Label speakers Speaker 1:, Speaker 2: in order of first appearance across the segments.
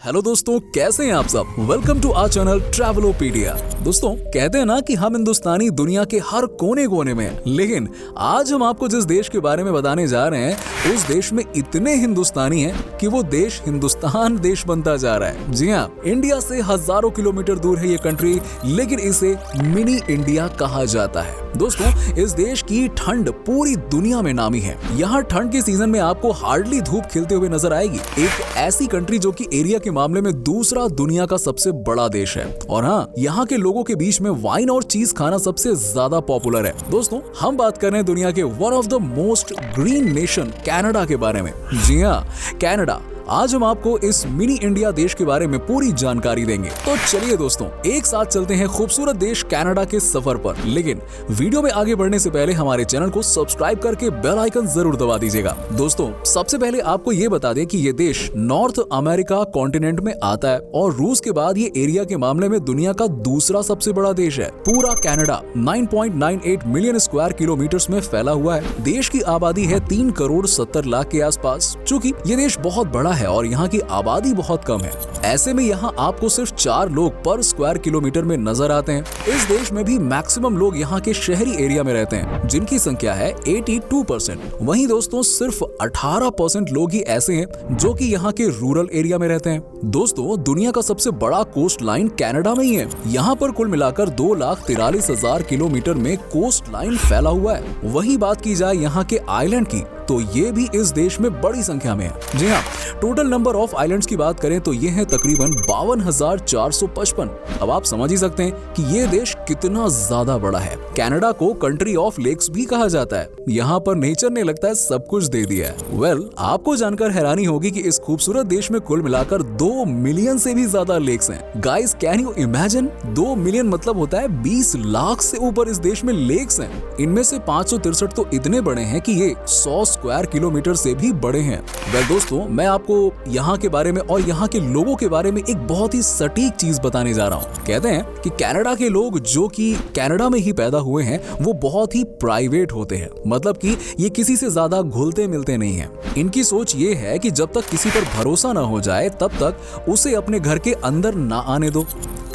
Speaker 1: Hello दोस्तों, कैसे हैं आप सब। Welcome to our channel Travelopedia. दोस्तों, कहते हैं ना कि हम हिंदुस्तानी दुनिया के हर कोने कोने में हैं, लेकिन आज हम आपको जिस देश के बारे में बताने जा रहे हैं उस देश में इतने हिंदुस्तानी हैं कि वो देश हिंदुस्तान देश बनता जा रहा है। जी हाँ, इंडिया से हजारों किलोमीटर दूर है ये कंट्री, लेकिन इसे मिनी इंडिया कहा जाता है। दोस्तों, इस देश की ठंड पूरी दुनिया में नामी है। यहाँ ठंड के सीजन में आपको हार्डली धूप खिलते हुए नजर आएगी। एक ऐसी कंट्री जो कि एरिया के मामले में दूसरा दुनिया का सबसे बड़ा देश है। और हाँ, यहाँ के लोगों के बीच में वाइन और चीज खाना सबसे ज्यादा पॉपुलर है। दोस्तों, हम बात कर रहे हैं दुनिया के one of the most green nation Canada के बारे में। जी हाँ, कनाडा। आज हम आपको इस मिनी इंडिया देश के बारे में पूरी जानकारी देंगे। तो चलिए दोस्तों, एक साथ चलते हैं खूबसूरत देश कनाडा के सफर पर। लेकिन वीडियो में आगे बढ़ने से पहले हमारे चैनल को सब्सक्राइब करके बेल आइकन जरूर दबा दीजिएगा। दोस्तों, सबसे पहले आपको ये बता दें कि ये देश नॉर्थ अमेरिका कॉन्टिनेंट में आता है और रूस के बाद ये एरिया के मामले में दुनिया का दूसरा सबसे बड़ा देश है। पूरा कनाडा 9.98 मिलियन स्क्वायर किलोमीटर में फैला हुआ है। देश की आबादी है 3 करोड़ 70 लाख के आसपास। चूंकि ये देश बहुत बड़ा है और यहाँ की आबादी बहुत कम है, ऐसे में यहाँ आपको सिर्फ 4 लोग पर स्क्वायर किलोमीटर में नजर आते हैं। इस देश में भी मैक्सिमम लोग यहाँ के शहरी एरिया में रहते हैं, जिनकी संख्या है 82%। वहीं दोस्तों, सिर्फ 18% लोग ही ऐसे हैं जो कि यहाँ के रूरल एरिया में रहते हैं। दोस्तों, दुनिया का सबसे बड़ा कोस्ट लाइन कनाडा में ही है। यहाँ पर कुल मिलाकर 2,43,000 किलोमीटर में कोस्ट लाइन फैला हुआ है। वही बात की जाए यहाँ के आइलैंड की, तो ये भी इस देश में बड़ी संख्या में है। जी हाँ, टोटल नंबर ऑफ आइलैंड्स की बात करें तो ये है तकरीबन 52,455। अब आप समझ ही सकते हैं कि ये देश कितना ज्यादा बड़ा है। कनाडा को कंट्री ऑफ लेक्स भी कहा जाता है। यहाँ पर नेचर ने लगता है सब कुछ दे दिया है। वेल, आपको जानकर हैरानी होगी कि इस खूबसूरत देश में कुल मिलाकर 2 मिलियन से भी ज्यादा लेक्स हैं। Guys, can you imagine? 2 million मतलब होता है 20 लाख से ऊपर इस देश में लेक्स हैं। इनमें से 563 तो इतने बड़े हैं कि ये 100 स्क्वायर किलोमीटर से भी बड़े हैं। वेल दोस्तों, मैं आपको यहाँ के बारे में और यहाँ के लोगों के बारे में एक बहुत ही सटीक चीज बताने जा रहा हूँ। कहते हैं कि कनाडा के लोग जो कि कनाडा में ही पैदा हुए हैं वो बहुत ही प्राइवेट होते हैं। मतलब कि ये किसी से ज्यादा घुलते मिलते नहीं हैं। इनकी सोच ये है कि जब तक किसी पर भरोसा ना हो जाए तब तक उसे अपने घर के अंदर ना आने दो।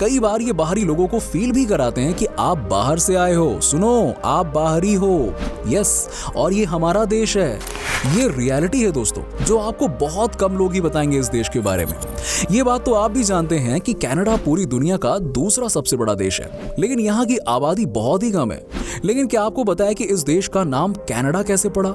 Speaker 1: कई बार ये बाहरी लोगों को फील भी कराते हैं कि आप बाहर से आए हो, सुनो आप बाहरी हो, यस, और ये हमारा देश है। ये रियलिटी है दोस्तों, जो आपको बहुत कम लोग ही बताएंगे इस देश के बारे में। ये बात तो आप भी जानते हैं कि कनाडा पूरी दुनिया का दूसरा सबसे बड़ा देश है, लेकिन यहाँ की आबादी बहुत ही कम है। लेकिन क्या आपको पता है कि इस देश का नाम कनाडा कैसे पड़ा?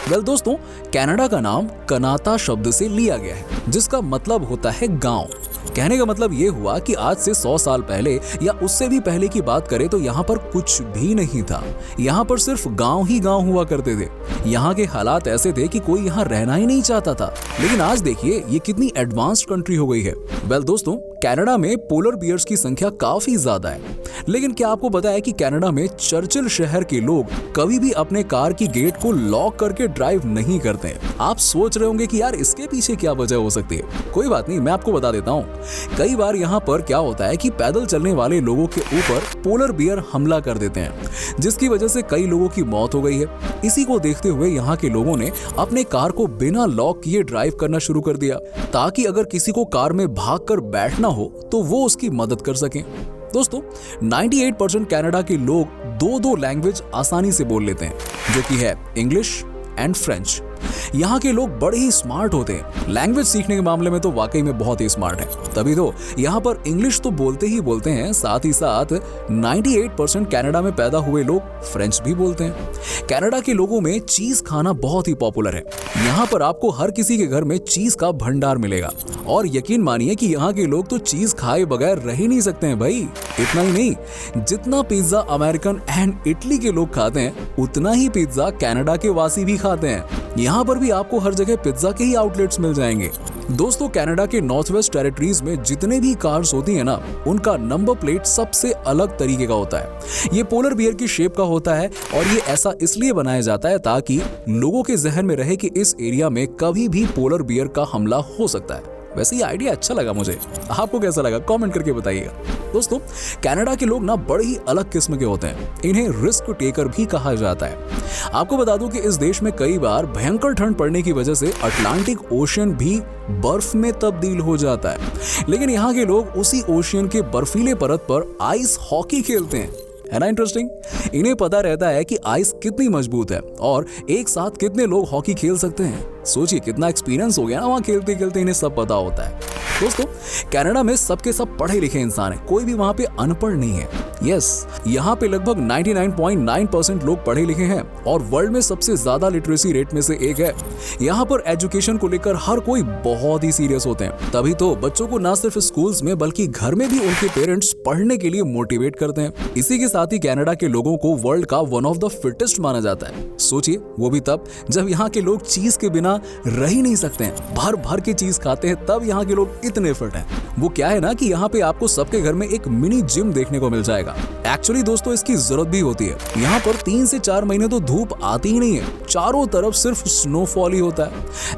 Speaker 1: वेल दोस्तों, कनाडा का नाम कनाता शब्द से लिया गया है, जिसका मतलब होता है गांव। कहने का मतलब ये हुआ कि आज से 100 साल पहले या उससे भी पहले की बात करें तो यहाँ पर कुछ भी नहीं था। यहाँ पर सिर्फ गांव ही गांव हुआ करते थे। यहाँ के हालात ऐसे थे कि कोई यहाँ रहना ही नहीं चाहता था। लेकिन आज देखिए ये कितनी एडवांस्ड कंट्री हो गई है। वेल दोस्तों, कनाडा में पोलर बियर्स की संख्या काफी ज्यादा है। लेकिन क्या आपको पता है कि कनाडा में चर्चिल शहर के लोग कभी भी अपने कार की गेट को लॉक करके ड्राइव नहीं करते हैं? आप सोच रहे होंगे कि यार इसके पीछे क्या वजह हो सकती है। कोई बात नहीं, मैं आपको बता देता हूँ। कई बार यहाँ पर क्या होता है कि पैदल चलने वाले लोगों के ऊपर पोलर बियर हमला कर देते हैं, जिसकी वजह से कई लोगों की मौत हो गई है। इसी को देखते हुए यहाँ के लोगों ने अपने कार को बिना लॉक किए ड्राइव करना शुरू कर दिया, ताकि अगर किसी को कार में भागकर बैठना हो तो वो उसकी मदद कर सकें। दोस्तों, 98% कनाडा के लोग 2 लैंग्वेज आसानी से बोल लेते हैं, जो कि है इंग्लिश एंड फ्रेंच। यहाँ के लोग बड़े ही स्मार्ट होते हैं। लैंग्वेज सीखने के मामले में तो वाकई में बहुत ही स्मार्ट है। तभी तो यहाँ पर इंग्लिश तो बोलते ही बोलते हैं, साथ ही साथ 98% कनाडा में पैदा हुए लोग फ्रेंच भी बोलते हैं। कनाडा के लोगों में चीज खाना बहुत ही पॉपुलर है। यहाँ पर आपको हर किसी के घर में चीज का भंडार मिलेगा। और यकीन मानिए कि यहाँ के लोग तो चीज खाए बगैर रह ही नहीं सकते हैं भाई। इतना ही नहीं, जितना पिज्जा अमेरिकन एंड इटली के लोग खाते हैं उतना ही पिज्जा कनाडा के वासी भी खाते हैं। यहाँ पर भी आपको हर जगह पिज्जा के ही आउटलेट्स मिल जाएंगे। दोस्तों, कनाडा के नॉर्थ वेस्ट टेरिटरीज में जितने भी कार्स होती है ना, उनका नंबर प्लेट सबसे अलग तरीके का होता है। ये पोलर बियर की शेप का होता है और ये ऐसा इसलिए बनाया जाता है ताकि लोगों के जहन में रहे कि इस एरिया में कभी भी पोलर बियर का हमला हो सकता है। वैसे ये आइडिया अच्छा लगा मुझे, आपको कैसा लगा कमेंट करके बताइएगा। दोस्तों, कनाडा के लोग ना बड़े ही अलग किस्म के होते हैं, इन्हें रिस्क टेकर भी कहा जाता है। आपको बता दूं कि इस देश में कई बार भयंकर ठंड पड़ने की वजह से अटलांटिक ओशियन भी बर्फ में तब्दील हो जाता है, लेकिन यहाँ के लोग उसी ओशियन के बर्फीले परत पर आइस हॉकी खेलते हैं। है ना इंटरेस्टिंग? इन्हें पता रहता है कि आइस कितनी मजबूत है और एक साथ कितने लोग हॉकी खेल सकते हैं। सोचिए कितना एक्सपीरियंस हो गया ना, वहां खेलते खेलते इन्हें सब पता होता है। दोस्तों, कनाडा में सबके सब पढ़े लिखे इंसान हैं, कोई भी वहां पे अनपढ़ नहीं है। यस, यहाँ पे लगभग 99.9% लोग पढ़े लिखे हैं और वर्ल्ड में सबसे ज्यादा लिटरेसी रेट में से एक है। यहाँ पर एजुकेशन को लेकर हर कोई बहुत ही सीरियस होते हैं, तभी तो बच्चों को ना सिर्फ स्कूल्स में बल्कि घर में भी उनके पेरेंट्स पढ़ने के लिए मोटिवेट करते हैं। इसी के साथ ही कनाडा के लोगों को वर्ल्ड का वन ऑफ द फिटेस्ट माना जाता है। सोचिए, वो भी तब जब यहाँ के लोग चीज के बिना रह ही नहीं सकते हैं, भर भर के चीज खाते हैं, तब यहाँ के लोग इतने फिट हैं। वो क्या है ना कि यहाँ पे आपको सबके घर में एक मिनी जिम देखने को मिल जाएगा। एक्चुअली दोस्तों, इसकी जरूरत भी होती है। यहाँ पर 3 से 4 महीने तो धूप आती ही नहीं है, चारों तरफ सिर्फ स्नोफॉल ही होता है।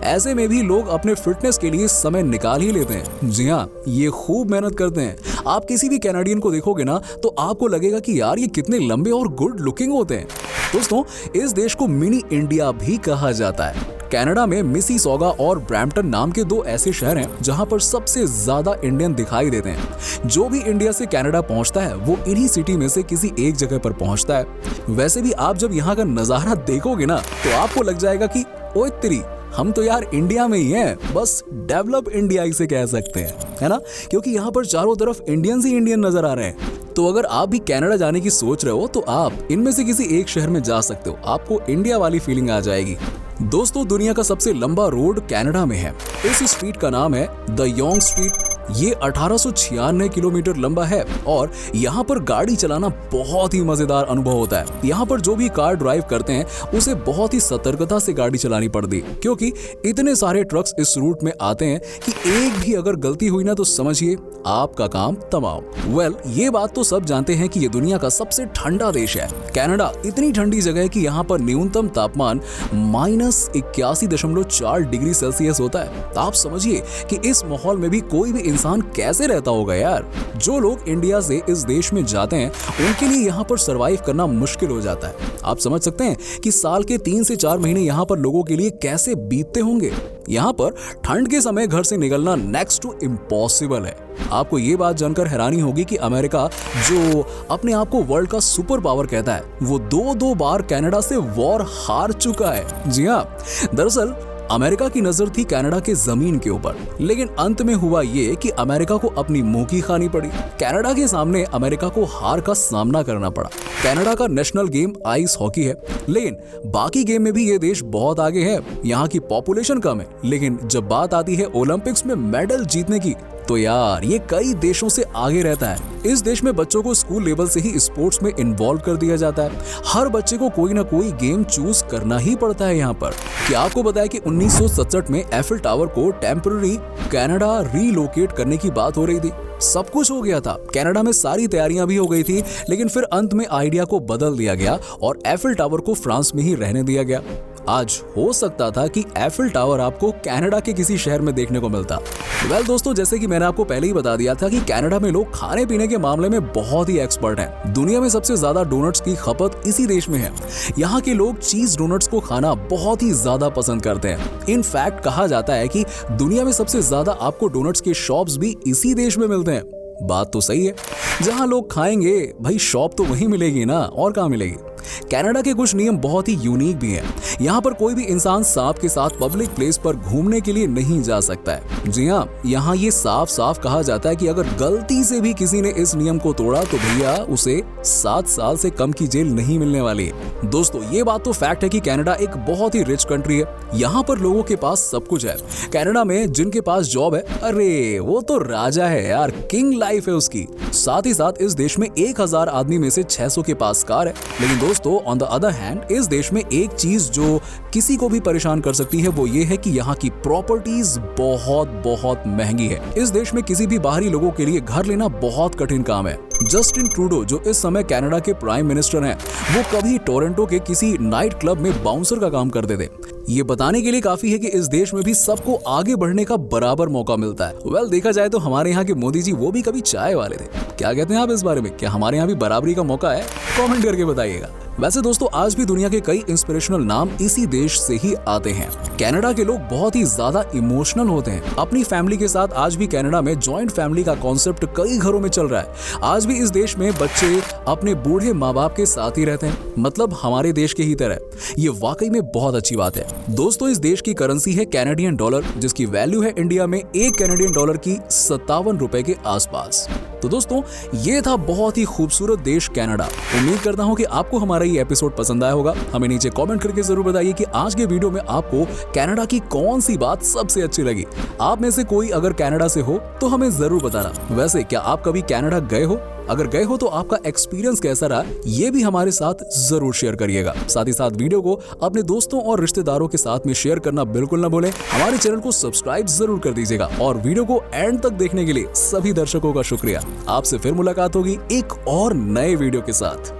Speaker 1: ऐसे में भी लोग अपने फिटनेस के लिए समय निकाल ही लेते हैं। जी हाँ, ये खूब मेहनत करते हैं। आप किसी भी कैनेडियन को देखोगे ना तो आपको लगेगा कि यार ये कितने लंबे और गुड लुकिंग होते हैं। दोस्तों, इस देश को मिनी इंडिया भी कहा जाता है। कनाडा में मिसिसॉगा और ब्रैम्पटन नाम के 2 ऐसे शहर हैं जहां पर सबसे ज्यादा इंडियन दिखाई देते हैं। जो भी इंडिया से कनाडा पहुंचता है वो इन्हीं सिटी में से किसी एक जगह पर पहुंचता है। वैसे भी आप जब यहाँ का नजारा देखोगे ना तो आपको लग जाएगा कि ओए तेरी, हम तो यार इंडिया में ही हैं, बस डेवलप इंडिया इसे कह सकते हैं, है ना? क्योंकि यहाँ पर चारों तरफ इंडियंस ही इंडियन नजर आ रहे हैं। तो अगर आप भी कनाडा जाने की सोच रहे हो तो आप इनमें से किसी एक शहर में जा सकते हो, आपको इंडिया वाली फीलिंग आ जाएगी। दोस्तों, दुनिया का सबसे लंबा रोड कनाडा में है। इस स्ट्रीट का नाम है द योंग स्ट्रीट। ये 1896 किलोमीटर लंबा है और यहाँ पर गाड़ी चलाना बहुत ही मजेदार अनुभव होता है। यहाँ पर जो भी कार ड्राइव करते हैं उसे बहुत ही सतर्कता से गाड़ी चलानी पड़ती है, क्योंकि इतने सारे ट्रक्स इस रूट में आते हैं कि एक भी अगर गलती हुई ना तो समझिए आपका काम तमाम। वेल, ये बात तो सब जानते हैं कि ये दुनिया का सबसे ठंडा देश है। कनाडा इतनी ठंडी जगह है कि यहाँ पर न्यूनतम तापमान -81.4 डिग्री सेल्सियस होता है। आप समझिए कि इस माहौल में भी कोई भी इंसान कैसे रहता होगा यार। जो लोग इंडिया से इस देश में जाते हैं उनके लिए यहाँ पर सरवाइव करना मुश्किल हो जाता है। आप समझ सकते हैं कि साल के 3 से 4 महीने यहाँ पर लोगों के लिए कैसे बीतते होंगे। यहाँ पर ठंड के समय घर से निकलना नेक्स्ट टू इम्पॉसिबल है। आपको ये बात जानकर हैरानी होगी कि अमेरिका, जो अपने आप को वर्ल्ड का सुपर पावर कहता है, वो 2 बार कनाडा से वॉर हार चुका है। जी हाँ, दरअसल अमेरिका की नजर थी कनाडा के जमीन के ऊपर, लेकिन अंत में हुआ ये कि अमेरिका को अपनी मुंह की खानी पड़ी। कनाडा के सामने अमेरिका को हार का सामना करना पड़ा। कनाडा का नेशनल गेम आइस हॉकी है, लेकिन बाकी गेम में भी ये देश बहुत आगे है। यहाँ की पॉपुलेशन कम है, लेकिन जब बात आती है ओलंपिक्स में मेडल जीतने की तो यार ये कई देशों से आगे रहता है। इस देश में बच्चों को स्कूल लेवल से ही स्पोर्ट्स में इन्वॉल्व कर दिया जाता है। हर बच्चे को कोई ना कोई गेम चूज करना ही पड़ता है यहाँ पर। क्या आपको बताया कि 1967 में एफिल टावर को टेम्पररी कनाडा रीलोकेट करने की बात हो रही थी। सब कुछ हो गया था, कनाडा में सारी तैयारियां भी हो गई थी, लेकिन फिर अंत में आइडिया को बदल दिया गया और एफिल टावर को फ्रांस में ही रहने दिया गया। आज हो सकता था कि एफिल टावर आपको कनाडा के किसी शहर में देखने को मिलता। वेल दोस्तों, जैसे कि मैंने आपको पहले ही बता दिया था कि कनाडा में लोग खाने पीने के मामले में बहुत ही एक्सपर्ट हैं। दुनिया में सबसे ज्यादा डोनट्स की खपत इसी देश में है। यहाँ के लोग चीज डोनट्स को खाना बहुत ही ज्यादा पसंद करते हैं। इनफैक्ट कहा जाता है कि दुनिया में सबसे ज्यादा आपको डोनट्स के शॉप्स भी इसी देश में मिलते हैं। बात तो सही है, जहां लोग खाएंगे भाई शॉप तो वहीं मिलेगी ना, और कहां मिलेगी। कनाडा के कुछ नियम बहुत ही यूनिक भी हैं। यहाँ पर कोई भी इंसान सांप के साथ पब्लिक प्लेस पर घूमने के लिए नहीं जा सकता है। जी हाँ, यहाँ ये साफ साफ कहा जाता है कि अगर गलती से भी किसी ने इस नियम को तोड़ा तो भैया उसे 7 साल से कम की जेल नहीं मिलने वाली है। दोस्तों, ये बात तो फैक्ट है कि कनाडा एक बहुत ही रिच कंट्री है। यहाँ पर लोगों के पास सब कुछ है। कनाडा में जिनके पास जॉब है, अरे वो तो राजा है यार, किंग लाइफ है उसकी। साथ ही साथ इस देश में 1000 आदमी में से 600 के पास कार है। लेकिन दोस्तों, ऑन द अदर हैंड, इस देश में एक चीज जो किसी को भी परेशान कर सकती है वो ये है कि यहाँ की प्रॉपर्टीज बहुत महंगी है। इस देश में किसी भी बाहरी लोगों के लिए घर लेना बहुत कठिन काम है। जस्टिन ट्रूडो, जो इस समय कनाडा के प्राइम मिनिस्टर हैं, वो कभी टोरंटो के किसी नाइट क्लब में बाउंसर का काम करते थे। ये बताने के लिए काफी है कि इस देश में भी सबको आगे बढ़ने का बराबर मौका मिलता है। वेल, देखा जाए तो हमारे यहाँ के मोदी जी वो भी कभी चाय वाले थे। क्या कहते हैं आप इस बारे में? क्या हमारे यहाँ भी बराबरी का मौका है? कमेंट करके बताइएगा। वैसे दोस्तों, आज भी दुनिया के कई इंस्पिरेशनल नाम इसी देश से ही आते हैं। कनाडा के लोग बहुत ही ज्यादा इमोशनल होते हैं अपनी फैमिली के साथ। आज भी कनाडा में जॉइंट फैमिली का कॉन्सेप्ट कई घरों में चल रहा है। आज भी इस देश में बच्चे अपने बूढ़े माँ बाप के साथ ही रहते हैं, मतलब हमारे देश के ही तरह। ये वाकई में बहुत अच्छी बात है। दोस्तों, इस देश की करेंसी है कैनेडियन डॉलर, जिसकी वैल्यू है इंडिया में 1 कैनेडियन डॉलर की 57 रुपए के आसपास। तो दोस्तों, ये था बहुत ही खूबसूरत देश कनाडा। उम्मीद करता हूँ कि आपको हमारा ये एपिसोड पसंद आया होगा। हमें नीचे कमेंट करके जरूर बताइए कि आज के वीडियो में आपको कनाडा की कौन सी बात सबसे अच्छी लगी। आप में से कोई अगर कनाडा से हो तो हमें जरूर बताना। वैसे क्या आप कभी कनाडा गए हो? अगर गए हो तो आपका एक्सपीरियंस कैसा रहा, ये भी हमारे साथ जरूर शेयर करिएगा। साथ ही साथ वीडियो को अपने दोस्तों और रिश्तेदारों के साथ में शेयर करना बिल्कुल ना भूलें। हमारे चैनल को सब्सक्राइब जरूर कर दीजिएगा और वीडियो को एंड तक देखने के लिए सभी दर्शकों का शुक्रिया। आपसे फिर मुलाकात होगी एक और नए वीडियो के साथ।